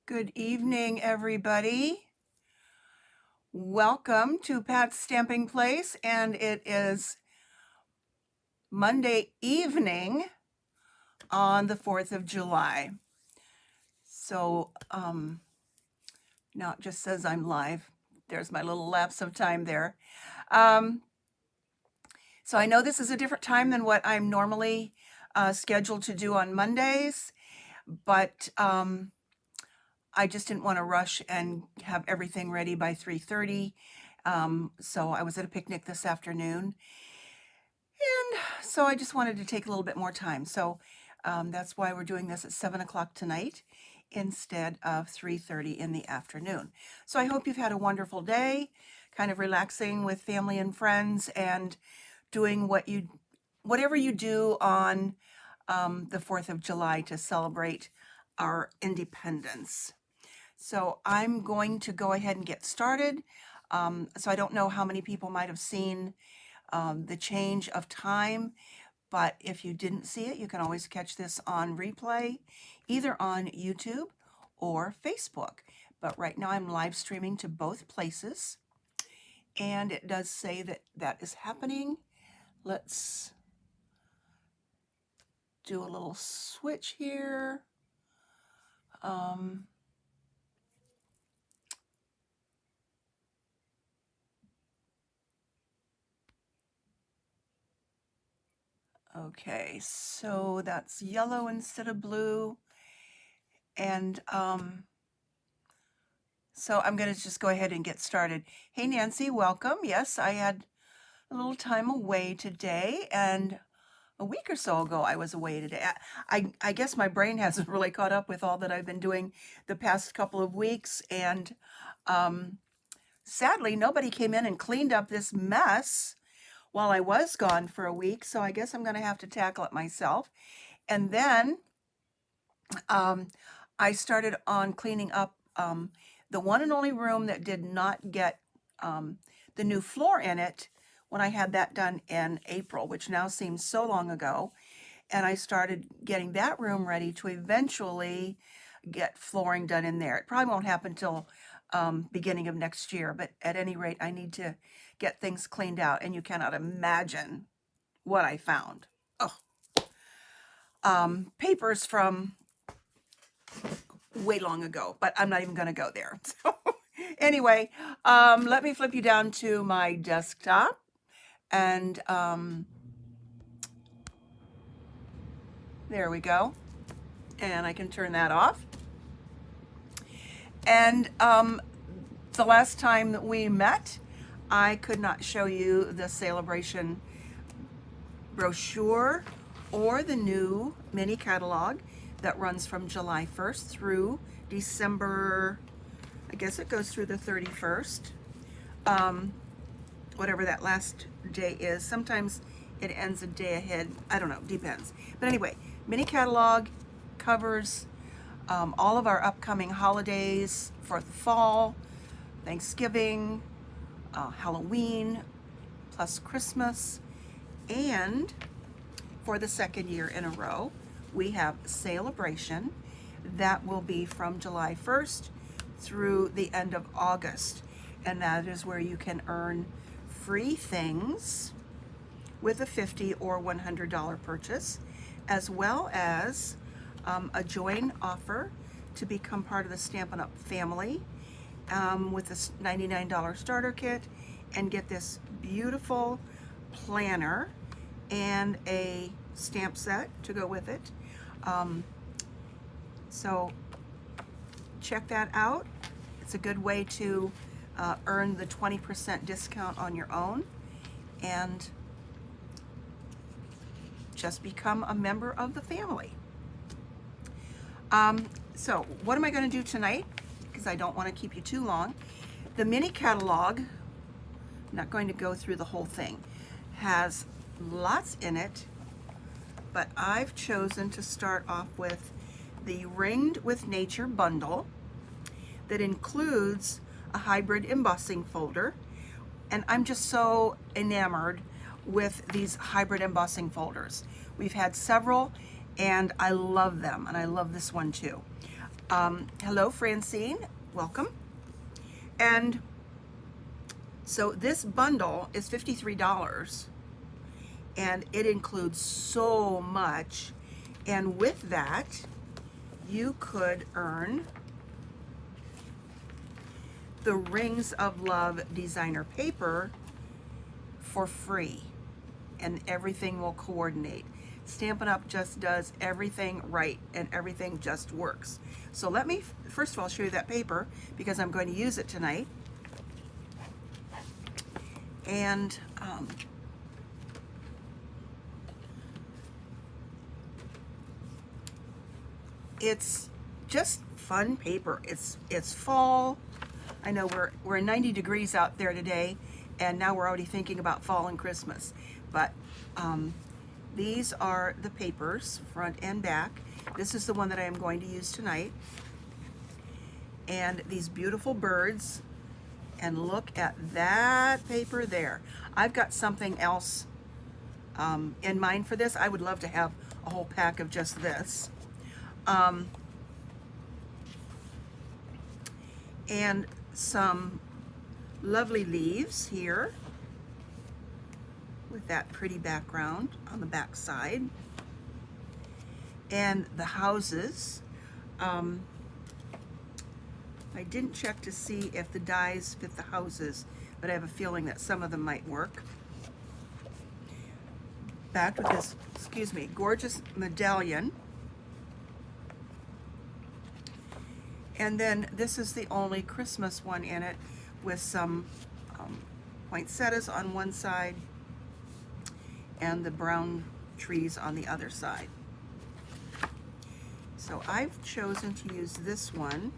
Good evening, everybody. Welcome to Pat's Stamping Place, and it is Monday evening on the 4th of July. So now it just says I'm live. There's my little lapse of time there. So I know this is a different time than what I'm normally scheduled to do on Mondays, but I just didn't want to rush and have everything ready by 3:30. So I was at a picnic this afternoon, and so I just wanted to take a little bit more time. So that's why we're doing this at 7 o'clock tonight instead of 3:30 in the afternoon. So I hope you've had a wonderful day, kind of relaxing with family and friends and doing whatever you do on the 4th of July to celebrate our independence. So I'm going to go ahead and get started. So I don't know how many people might have seen the change of time, but if you didn't see it, you can always catch this on replay, either on YouTube or Facebook. But right now I'm live streaming to both places, and it does say that that is happening. Let's do a little switch here. Okay, so that's yellow instead of blue. And so I'm going to just go ahead and get started. Hey, Nancy, welcome. Yes, I had a little time away today, and a week or so ago I was away today. I guess my brain hasn't really caught up with all that I've been doing the past couple of weeks, and sadly, nobody came in and cleaned up this mess while I was gone for a week, so I guess I'm going to have to tackle it myself. And then I started on cleaning up the one and only room that did not get the new floor in it when I had that done in April, which now seems so long ago. And I started getting that room ready to eventually get flooring done in there. It probably won't happen till beginning of next year, but at any rate, I need to get things cleaned out, and you cannot imagine what I found. Papers from way long ago, but I'm not even going to go there. So anyway, let me flip you down to my desktop, and there we go. And I can turn that off. And the last time that we met, I could not show you the SaleABration brochure or the new mini catalog that runs from July 1st through December, I guess it goes through the 31st, whatever that last day is. Sometimes it ends a day ahead. I don't know, depends. But anyway, mini catalog covers all of our upcoming holidays for the fall, Thanksgiving, Halloween, plus Christmas, and for the second year in a row, we have SaleABration that will be from July 1st through the end of August. And that is where you can earn free things with a $50 or $100 purchase, as well as a join offer to become part of the Stampin' Up! Family with this $99 starter kit, and get this beautiful planner and a stamp set to go with it. So check that out. It's a good way to earn the 20% discount on your own and just become a member of the family. So what am I going to do tonight? Because I don't want to keep you too long. The mini catalog, I'm not going to go through the whole thing, has lots in it, but I've chosen to start off with the Ringed with Nature bundle that includes a hybrid embossing folder. And I'm just so enamored with these hybrid embossing folders. We've had several, and I love them, and I love this one too. Hello, Francine. Welcome. And so this bundle is $53, and it includes so much. And with that, you could earn the Rings of Love designer paper for free, and everything will coordinate. Stampin' Up! Just does everything right, and everything just works. So let me first of all show you that paper, because I'm going to use it tonight. And it's just fun paper. It's fall. I know we're 90 degrees out there today, and now we're already thinking about fall and Christmas. But these are the papers, front and back. This is the one that I am going to use tonight. And these beautiful birds. And look at that paper there. I've got something else in mind for this. I would love to have a whole pack of just this. And some lovely leaves here with that pretty background on the back side. And the houses. I didn't check to see if the dies fit the houses, but I have a feeling that some of them might work. Back with this, excuse me, gorgeous medallion. And then this is the only Christmas one in it, with some poinsettias on one side and the brown trees on the other side. So I've chosen to use this one.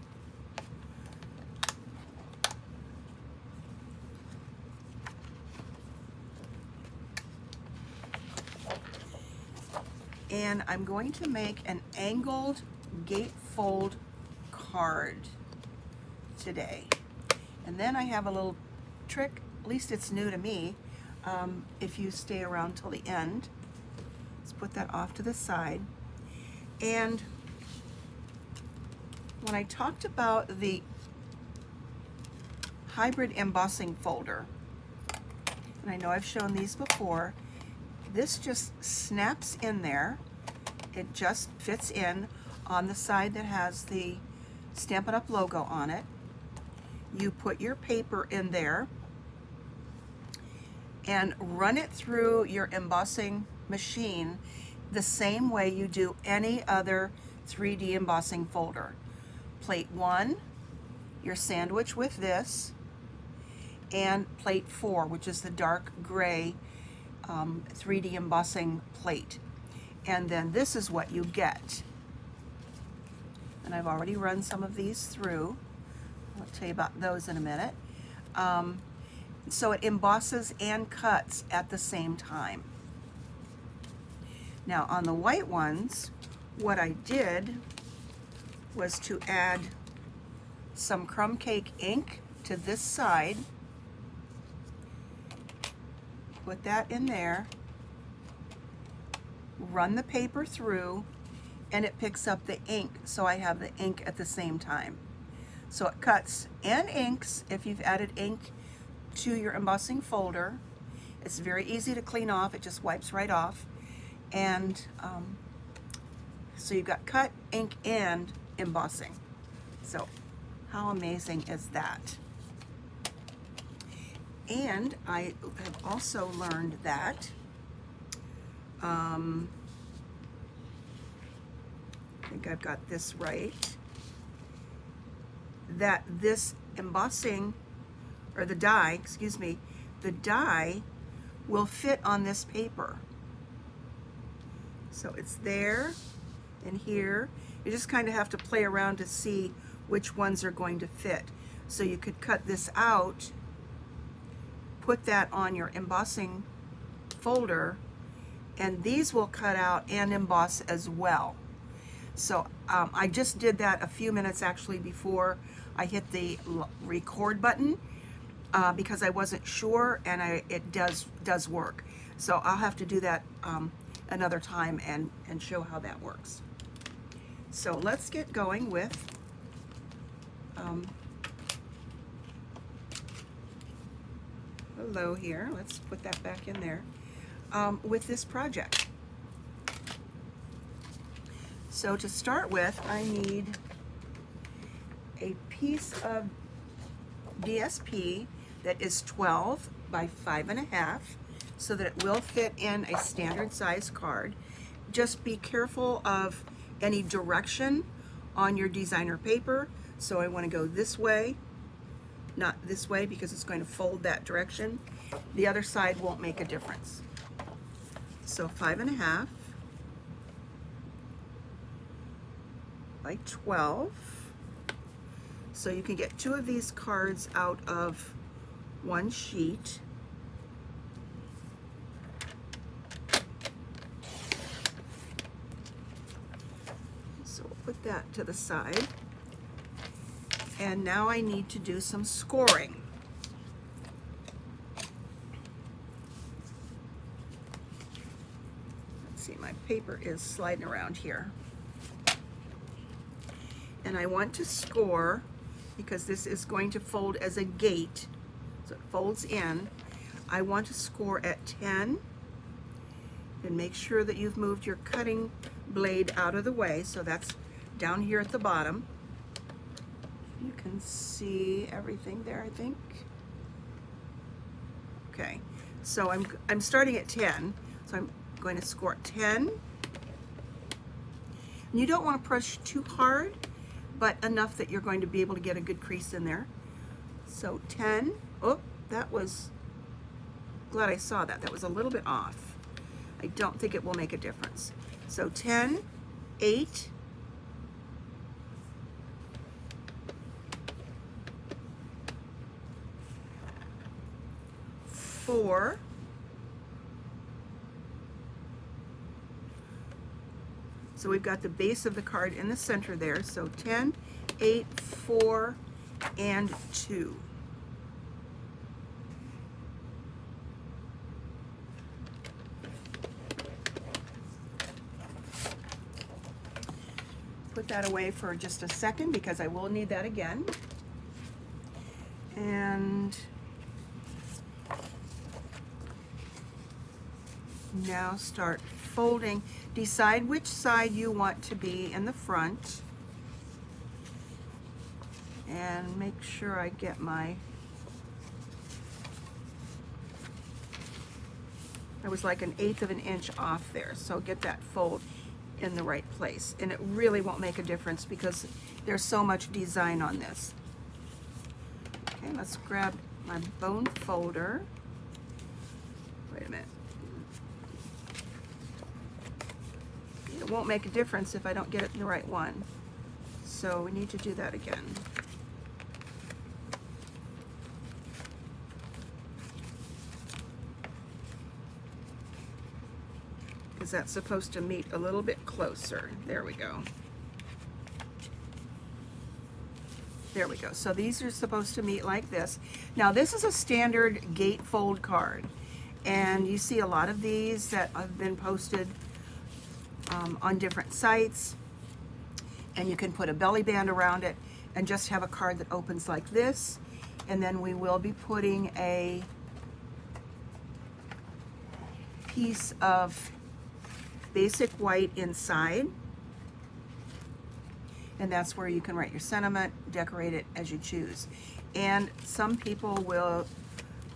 And I'm going to make an angled gatefold card today. And then I have a little trick, at least it's new to me, if you stay around till the end. Let's put that off to the side. And when I talked about the hybrid embossing folder, and I know I've shown these before, this just snaps in there. It just fits in on the side that has the Stampin' Up! Logo on it. You put your paper in there and run it through your embossing machine the same way you do any other 3D embossing folder. Plate 1, your sandwich with this, and plate 4, which is the dark gray 3D embossing plate. And then this is what you get. And I've already run some of these through. I'll tell you about those in a minute. So it embosses and cuts at the same time. Now on the white ones, what I did was to add some crumb cake ink to this side. Put that in there, run the paper through, and it picks up the ink, so I have the ink at the same time. So it cuts and inks if you've added ink to your embossing folder. It's very easy to clean off, it just wipes right off. And so you've got cut, ink, and embossing. So how amazing is that? And I have also learned that I think I've got this right, that this embossing, or the die, excuse me, the die will fit on this paper. So it's there and here. You just kind of have to play around to see which ones are going to fit. So you could cut this out, put that on your embossing folder, and these will cut out and emboss as well. So I just did that a few minutes actually before I hit the record button because I wasn't sure, and it does work. So I'll have to do that another time and show how that works. So let's get going with hello here. Let's put that back in there with this project. So to start with, I need a piece of DSP that is 12 by 5.5 so that it will fit in a standard size card. Just be careful of any direction on your designer paper. So I want to go this way, not this way, because it's going to fold that direction. The other side won't make a difference. So 5.5 by 12. So you can get 2 of these cards out of 1 sheet. So we'll put that to the side. And now I need to do some scoring. Let's see, my paper is sliding around here. And I want to score, because this is going to fold as a gate, so it folds in. I want to score at 10, and make sure that you've moved your cutting blade out of the way, so that's down here at the bottom. You can see everything there, I think. Okay, so I'm starting at 10, so I'm going to score at 10. And you don't want to push too hard, but enough that you're going to be able to get a good crease in there. So 10, oh, that was, glad I saw that. That was a little bit off. I don't think it will make a difference. So 10, 8, 4, 4. So we've got the base of the card in the center there. So 10, 8, 4, and 2. Put that away for just a second because I will need that again. And now start folding. Decide which side you want to be in the front. And make sure I get my, I was like 1/8 of an inch off there. So get that fold in the right place. And it really won't make a difference because there's so much design on this. Okay, let's grab my bone folder. Wait a minute. It won't make a difference if I don't get it in the right one. So we need to do that again. Because that's supposed to meet a little bit closer. There we go. There we go. So these are supposed to meet like this. Now this is a standard gatefold card. And you see a lot of these that have been posted on different sites, and you can put a belly band around it and just have a card that opens like this. And then we will be putting a piece of basic white inside, and that's where you can write your sentiment, decorate it as you choose. And some people will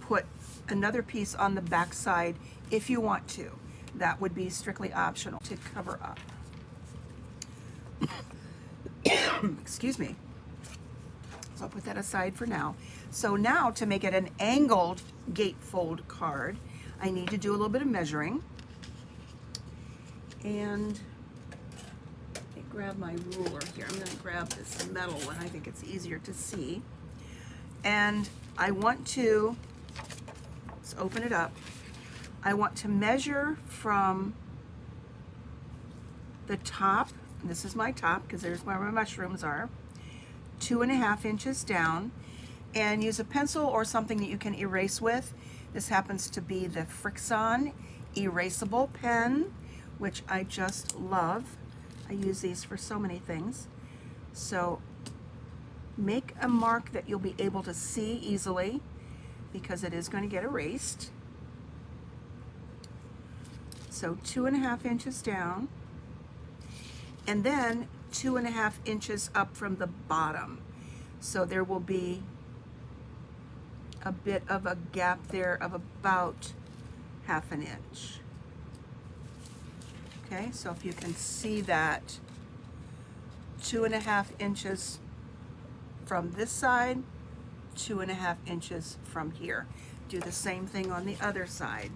put another piece on the back side if you want to. That would be strictly optional to cover up. Excuse me. So I'll put that aside for now. So now to make it an angled gatefold card, I need to do a little bit of measuring. And let me grab my ruler here. I'm going to grab this metal one. I think it's easier to see. And I want to, let's open it up. I want to measure from the top, and this is my top because there's where my mushrooms are, 2.5 inches down, and use a pencil or something that you can erase with. This happens to be the Frixon erasable pen, which I just love. I use these for so many things. So make a mark that you'll be able to see easily because it is going to get erased. So 2.5 inches down, and then 2.5 inches up from the bottom. So there will be a bit of a gap there of about 1/2 inch. Okay, so if you can see that, 2.5 inches from this side, 2.5 inches from here. Do the same thing on the other side.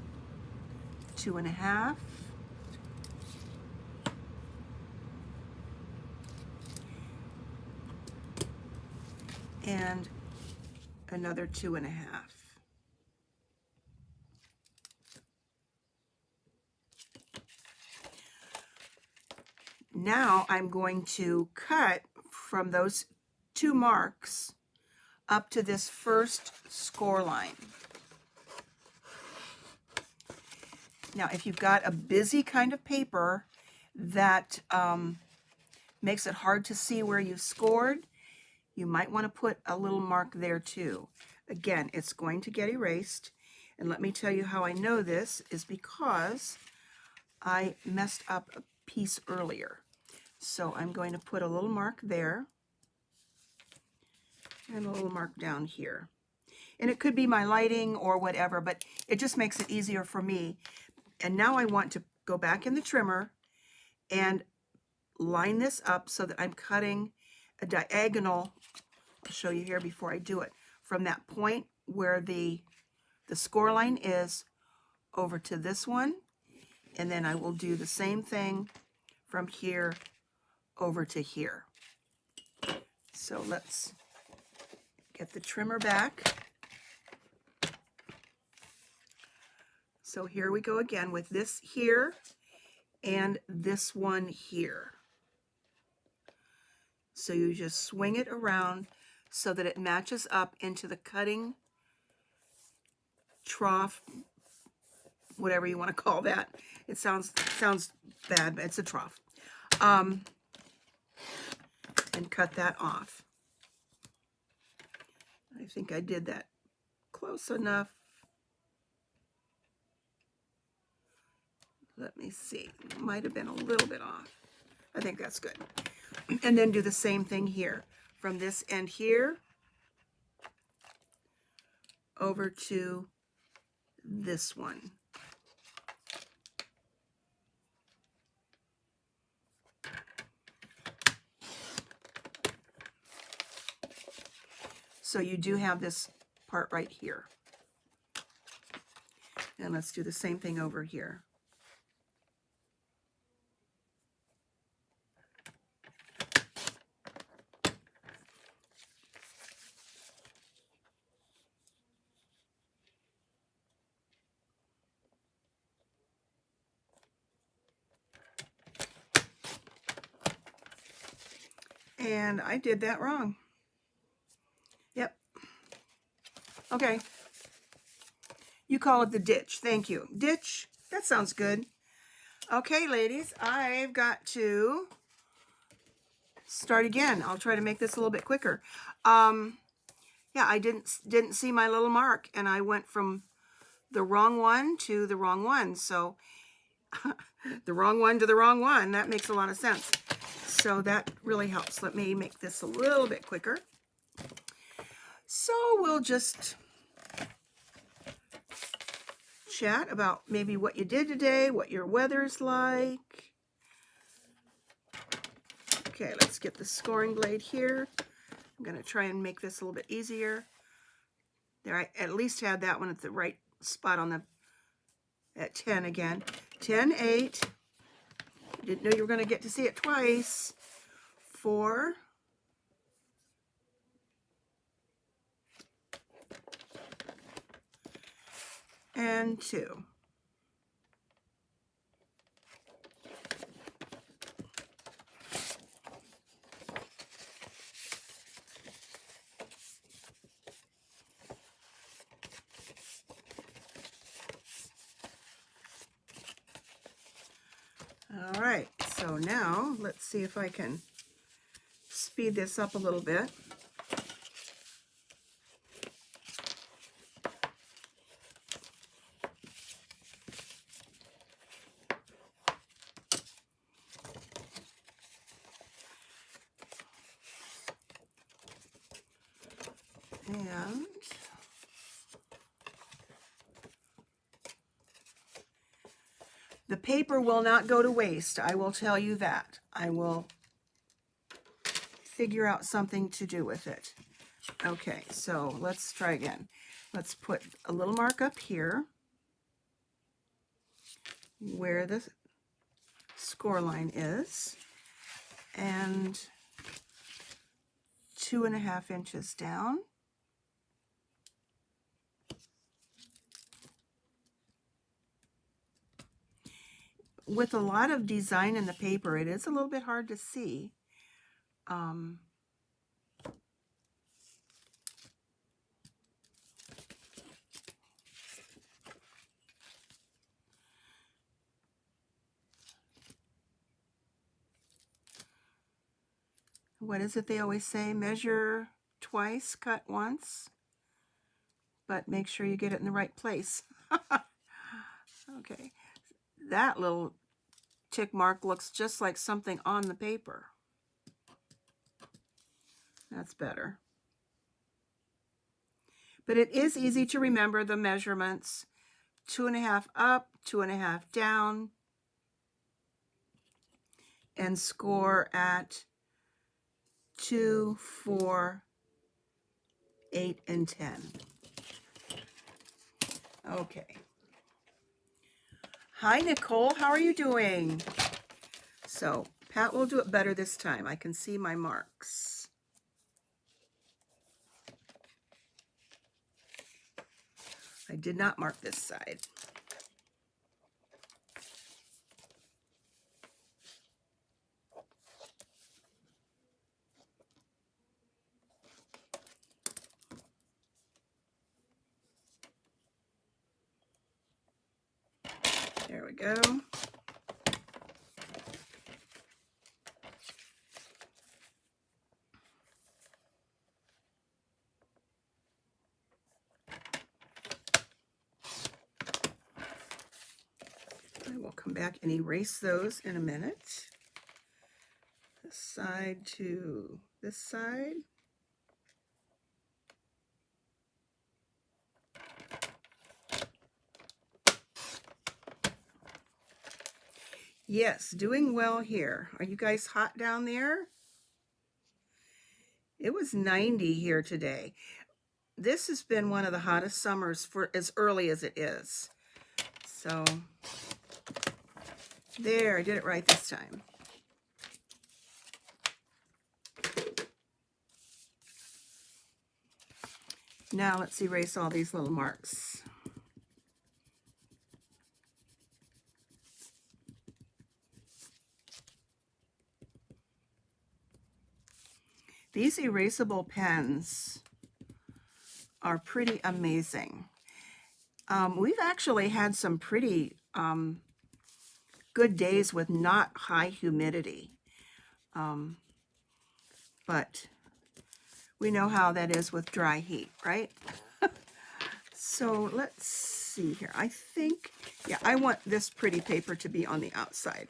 2.5. And another 2.5. Now I'm going to cut from those 2 marks up to this first score line. Now, if you've got a busy kind of paper that makes it hard to see where you scored, you might want to put a little mark there too. Again, it's going to get erased. And let me tell you how I know this is because I messed up a piece earlier. So I'm going to put a little mark there and a little mark down here. And it could be my lighting or whatever, but it just makes it easier for me. And now I want to go back in the trimmer and line this up so that I'm cutting a diagonal. I'll show you here before I do it. From that point where the score line is over to this one, and then I will do the same thing from here over to here. So let's get the trimmer back. So here we go again with this here and this one here. So you just swing it around so that it matches up into the cutting trough, whatever you want to call that. It sounds bad, but it's a trough. And cut that off. I think I did that close enough. Let me see. Might have been a little bit off. I think that's good. And then do the same thing here. From this end here over to this one. So you do have this part right here. And let's do the same thing over here. And I did that wrong. Yep. Okay. You call it the ditch. Thank you. Ditch. That sounds good. Okay, ladies, I've got to start again. I'll try to make this a little bit quicker. Yeah, I didn't see my little mark, and I went from the wrong one to the wrong one. So the wrong one to the wrong one. That makes a lot of sense. So that really helps. Let me make this a little bit quicker. So we'll just chat about maybe what you did today, what your weather's like. Okay, let's get the scoring blade here. I'm going to try and make this a little bit easier. There, I at least had that one at the right spot on the, at 10 again. 10, 8. Didn't know you were going to get to see it twice. 4. And 2. All right, so now let's see if I can speed this up a little bit. And the paper will not go to waste, I will tell you that. I will figure out something to do with it. Okay, so let's try again. Let's put a little mark up here where the score line is, and 2.5 inches down. With a lot of design in the paper, it is a little bit hard to see. What is it they always say? Measure twice, cut once, but make sure you get it in the right place. Okay, that little tick mark looks just like something on the paper. That's better. But it is easy to remember the measurements. 2.5 up, 2.5 down, and score at 2, 4, 8, and 10. Okay. Hi, Nicole. How are you doing? So, Pat will do it better this time. I can see my marks. I did not mark this side. There we go. I will come back and erase those in a minute. This side to this side. Yes, doing well here. Are you guys hot down there? It was 90 here today. This has been one of the hottest summers for as early as it is. So there, I did it right this time. Now let's erase all these little marks. These erasable pens are pretty amazing. We've actually had some pretty good days with not high humidity. But we know how that is with dry heat, right? So let's see here. I think, yeah, I want this pretty paper to be on the outside.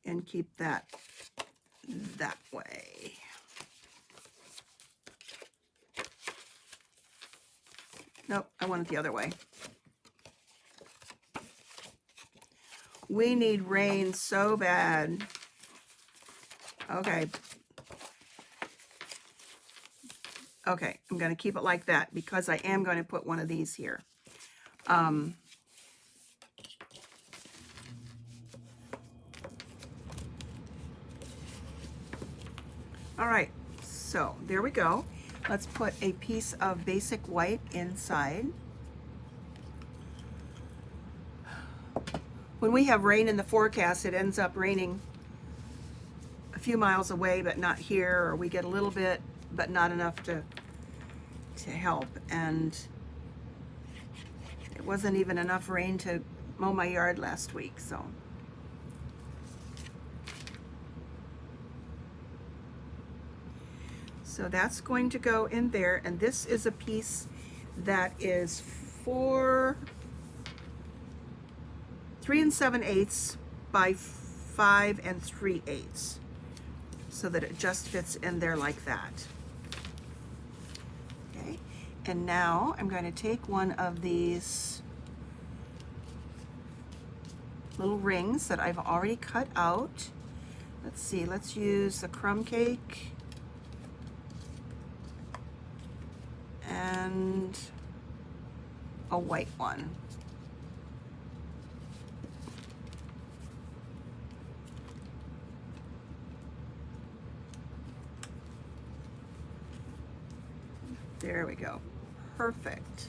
And keep that way. Nope, I want it the other way. We need rain so bad. Okay. Okay, I'm going to keep it like that because I am going to put one of these here. All right, so there we go. Let's put a piece of basic white inside. When we have rain in the forecast, it ends up raining a few miles away, but not here, or we get a little bit, but not enough to help. And it wasn't even enough rain to mow my yard last week, so. So that's going to go in there, and this is a piece that is 3 7/8 by 5 3/8. so that it just fits in there like that. Okay, and now I'm going to take one of these little rings that I've already cut out. Let's see, let's use the crumb cake and a white one. There we go. Perfect.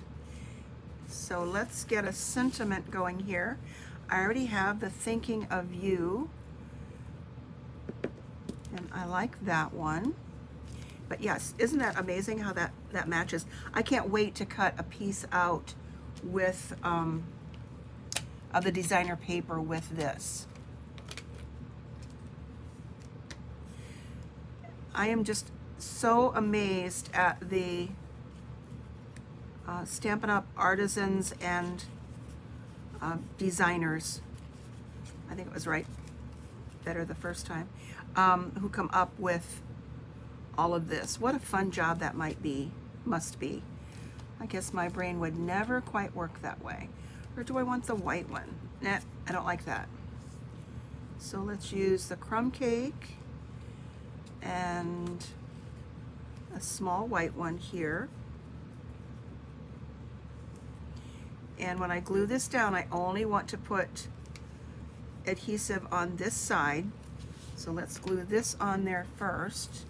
So let's get a sentiment going here. I already have the thinking of you, and I like that one. But yes, isn't that amazing how that matches? I can't wait to cut a piece out with of the designer paper with this. I am just so amazed at the Stampin' Up! Artisans and designers, I think it was right, better the first time, who come up with all of this. What a fun job that must be. I guess my brain would never quite work that way. Or do I want the white one? Nah, I don't like that. So let's use the crumb cake and a small white one here. And when I glue this down, I only want to put adhesive on this side. So let's glue this on there first.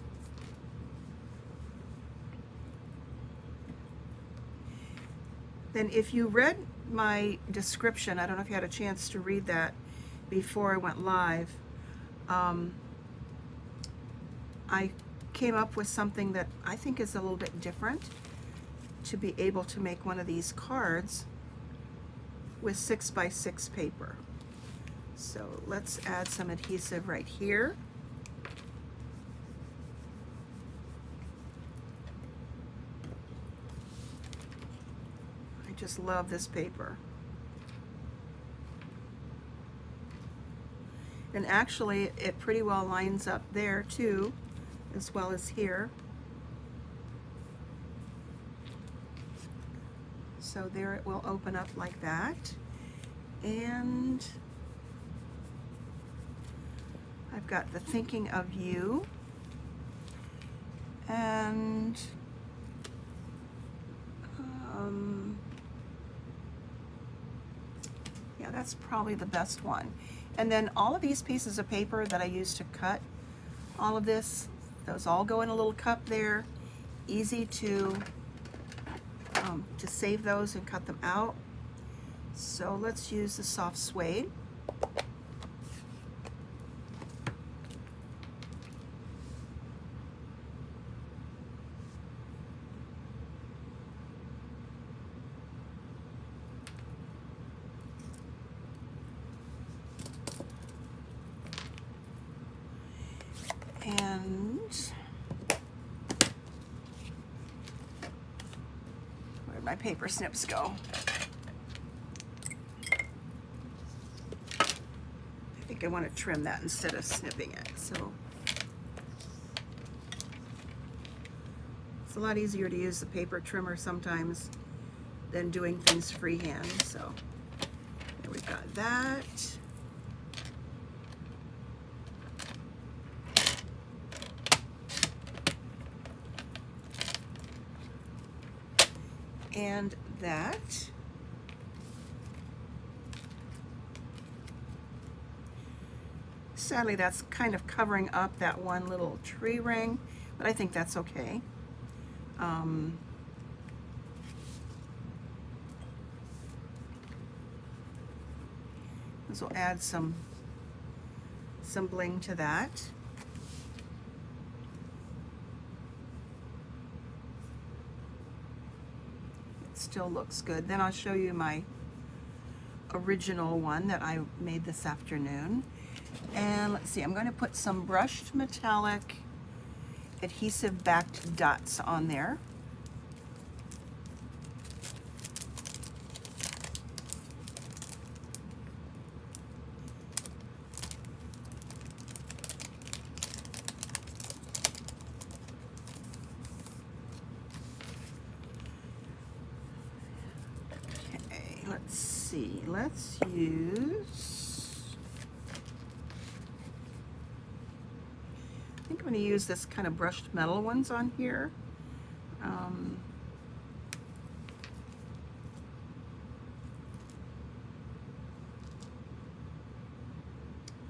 Then if you read my description, I don't know if you had a chance to read that before I went live, I came up with something that I think is a little bit different to be able to make one of these cards with 6x6 paper. So let's add some adhesive right here. I just love this paper. And actually it pretty well lines up there too, as well as here. So there it will open up like that. And I've got the thinking of you. And yeah, that's probably the best one. And then all of these pieces of paper that I used to cut all of this, those all go in a little cup there. Easy to save those and cut them out. So let's use the soft suede. And where'd my paper snips go? I think I want to trim that instead of snipping it. So it's a lot easier to use the paper trimmer sometimes than doing things freehand. So there we've got that. And that. Sadly, that's kind of covering up that one little tree ring, but I think that's okay. This will add some bling to that. Still looks good. Then I'll show you my original one that I made this afternoon. And let's see, I'm going to put some brushed metallic adhesive backed dots on there. see, let's use, I think I'm going to use this kind of brushed metal ones on here.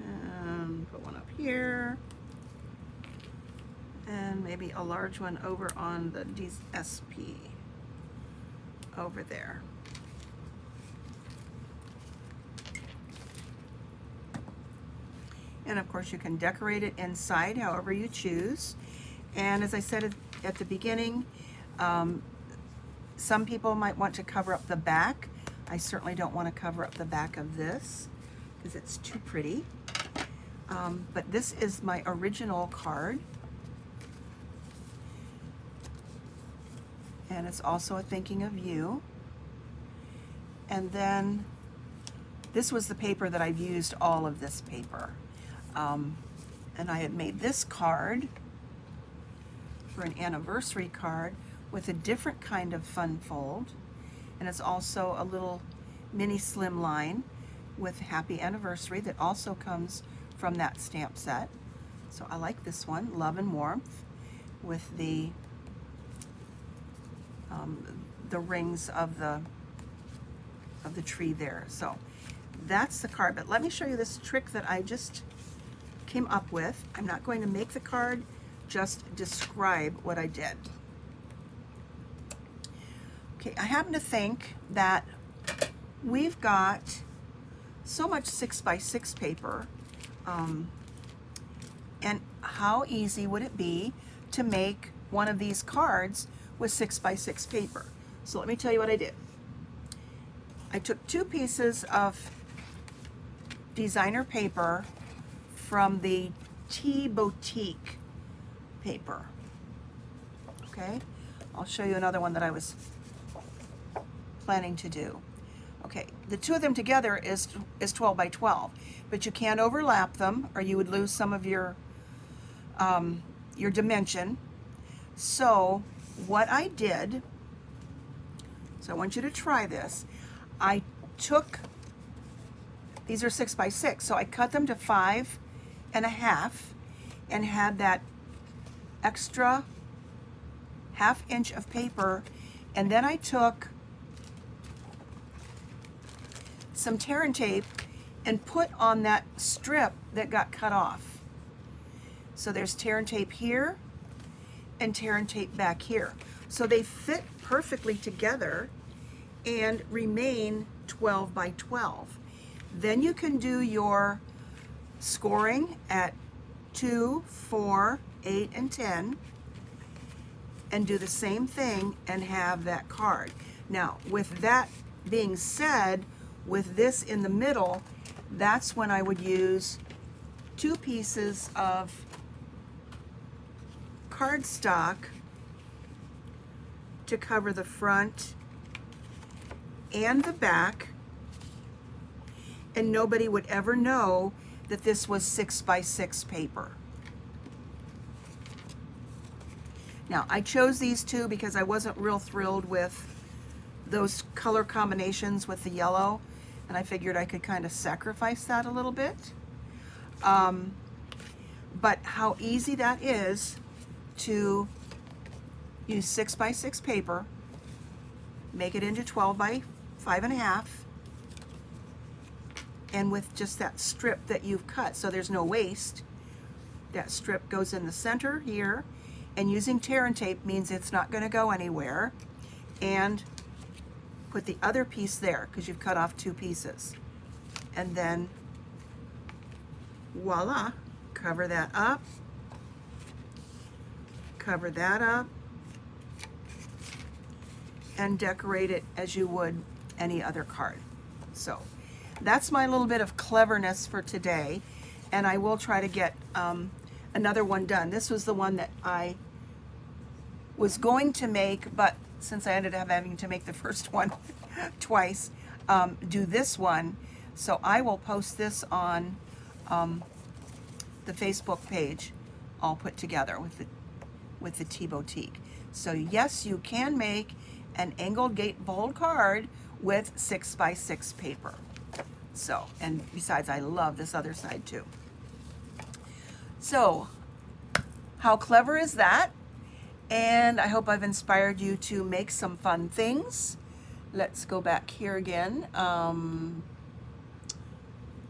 And put one up here. And maybe a large one over on the DSP over there. And of course you can decorate it inside however you choose. And as I said at the beginning, some people might want to cover up the back. I certainly don't want to cover up the back of this because it's too pretty. But this is my original card. And it's also a thinking of you. And then this was the paper that I've used all of this paper. And I had made this card for an anniversary card with a different kind of fun fold. And it's also a little mini slim line with happy anniversary that also comes from that stamp set. So I like this one, Love and Warmth, with the rings of the tree there. So that's the card. But let me show you this trick that I just came up with. I'm not going to make the card, just describe what I did. Okay, I happen to think that we've got so much 6x6 paper, and how easy would it be to make one of these cards with 6x6 paper? So let me tell you what I did. I took 2 pieces of designer paper from the Tea Boutique paper. Okay, I'll show you another one that I was planning to do. Okay, the 2 of them together is 12 by 12, but you can't overlap them or you would lose some of your dimension. So what I did, so I want you to try this. I took, these are 6x6, so I cut them to 5 1/2 and had that extra 1/2 inch of paper, and then I took some tear and tape and put on that strip that got cut off. So there's tear and tape here and tear and tape back here. So they fit perfectly together and remain 12 by 12. Then you can do your scoring at 2, 4, 8, and 10 and do the same thing and have that card. Now, with that being said, with this in the middle, that's when I would use 2 pieces of cardstock to cover the front and the back, and nobody would ever know that this was 6x6 paper. Now, I chose these 2 because I wasn't real thrilled with those color combinations with the yellow, and I figured I could kind of sacrifice that a little bit. But how easy that is to use 6x6 paper, make it into 12 by 5 1/2, and with just that strip that you've cut, so there's no waste. That strip goes in the center here, and using tear and tape means it's not going to go anywhere. And put the other piece there because you've cut off 2 pieces, and then voila, cover that up, cover that up, and decorate it as you would any other card. So that's my little bit of cleverness for today, and I will try to get another one done. This was the one that I was going to make, but since I ended up having to make the first one twice, do this one. So I will post this on the Facebook page, all put together with the Tea Boutique. So yes, you can make an angled gatefold card with 6x6 paper. So, and besides, I love this other side too. So, how clever is that? And I hope I've inspired you to make some fun things. Let's go back here again.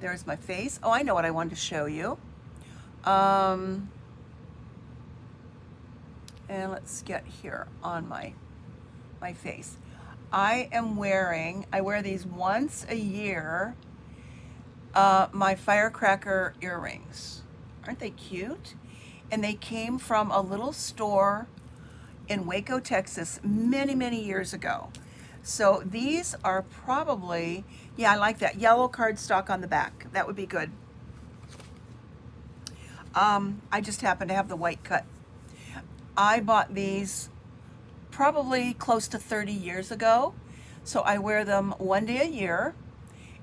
There's my face. Oh, I know what I wanted to show you. And let's get here on my face. I wear these once a year, my firecracker earrings. Aren't they cute? And they came from a little store in Waco, Texas, many, many years ago. So these are probably, yeah, I like that yellow cardstock on the back. That would be good. I just happen to have the white cut. I bought these probably close to 30 years ago. So I wear them one day a year,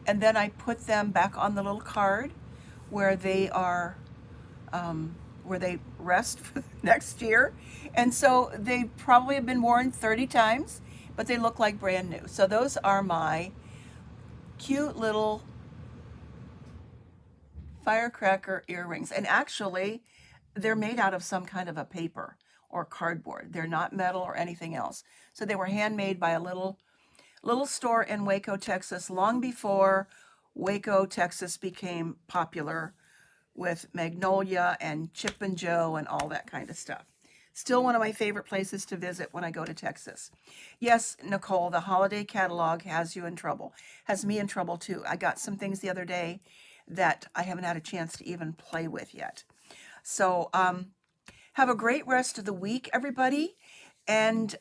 and then I put them back on the little card where they are, where they rest for next year. And so they probably have been worn 30 times, but they look like brand new. So those are my cute little firecracker earrings. And actually, they're made out of some kind of a paper or cardboard. They're not metal or anything else. So they were handmade by a little store in Waco, Texas, long before Waco, Texas became popular with Magnolia and Chip and Jo and all that kind of stuff. Still one of my favorite places to visit when I go to Texas. Yes, Nicole, the holiday catalog has you in trouble. Has me in trouble too. I got some things the other day that I haven't had a chance to even play with yet. So have a great rest of the week, everybody, and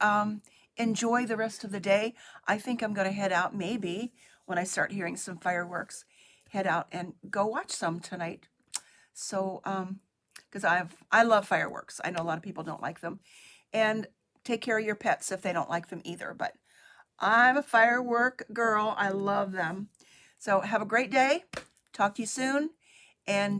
enjoy the rest of the day. I think I'm going to head out maybe when I start hearing some fireworks, head out and go watch some tonight. So, because I love fireworks. I know a lot of people don't like them. And take care of your pets if they don't like them either. But I'm a firework girl. I love them. So have a great day. Talk to you soon. And